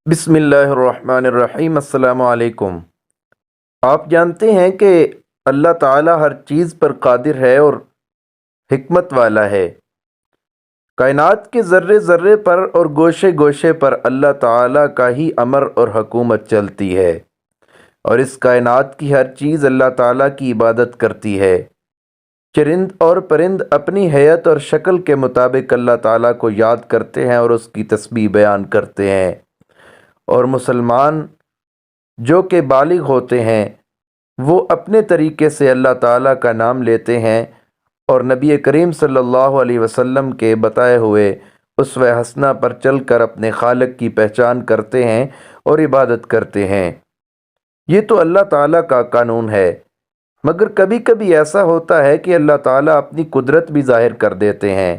بسم اللہ الرحمن الرحیم۔ السلام علیکم۔ آپ جانتے ہیں کہ اللہ تعالیٰ ہر چیز پر قادر ہے اور حکمت والا ہے۔ کائنات کے ذرے ذرے پر اور گوشے گوشے پر اللہ تعالیٰ کا ہی امر اور حکومت چلتی ہے، اور اس کائنات کی ہر چیز اللہ تعالیٰ کی عبادت کرتی ہے۔ چرند اور پرند اپنی حیت اور شکل کے مطابق اللہ تعالیٰ کو یاد کرتے ہیں اور اس کی تسبیح بیان کرتے ہیں، اور مسلمان جو کہ بالغ ہوتے ہیں وہ اپنے طریقے سے اللہ تعالیٰ کا نام لیتے ہیں اور نبی کریم صلی اللہ علیہ وسلم کے بتائے ہوئے اسوہ حسنہ پر چل کر اپنے خالق کی پہچان کرتے ہیں اور عبادت کرتے ہیں۔ یہ تو اللہ تعالیٰ کا قانون ہے، مگر کبھی کبھی ایسا ہوتا ہے کہ اللہ تعالیٰ اپنی قدرت بھی ظاہر کر دیتے ہیں۔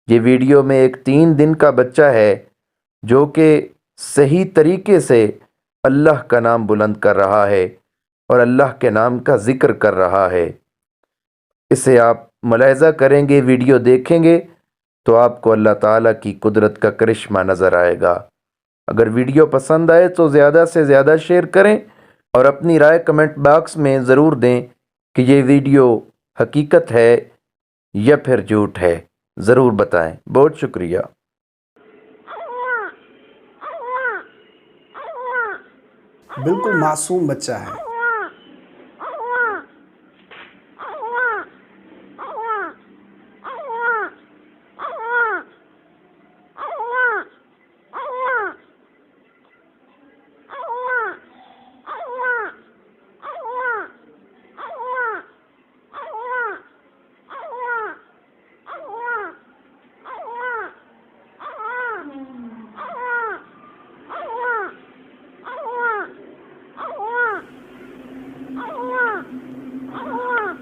یہ ویڈیو میں ایک 3 دن کا بچہ ہے جو کہ صحیح طریقے سے اللہ کا نام بلند کر رہا ہے اور اللہ کے نام کا ذکر کر رہا ہے۔ اسے آپ ملاحظہ کریں گے، ویڈیو دیکھیں گے تو آپ کو اللہ تعالیٰ کی قدرت کا کرشمہ نظر آئے گا۔ اگر ویڈیو پسند آئے تو زیادہ سے زیادہ شیئر کریں اور اپنی رائے کمنٹ باکس میں ضرور دیں کہ یہ ویڈیو حقیقت ہے یا پھر جھوٹ ہے، ضرور بتائیں۔ بہت شکریہ۔ بالکل معصوم بچہ ہے۔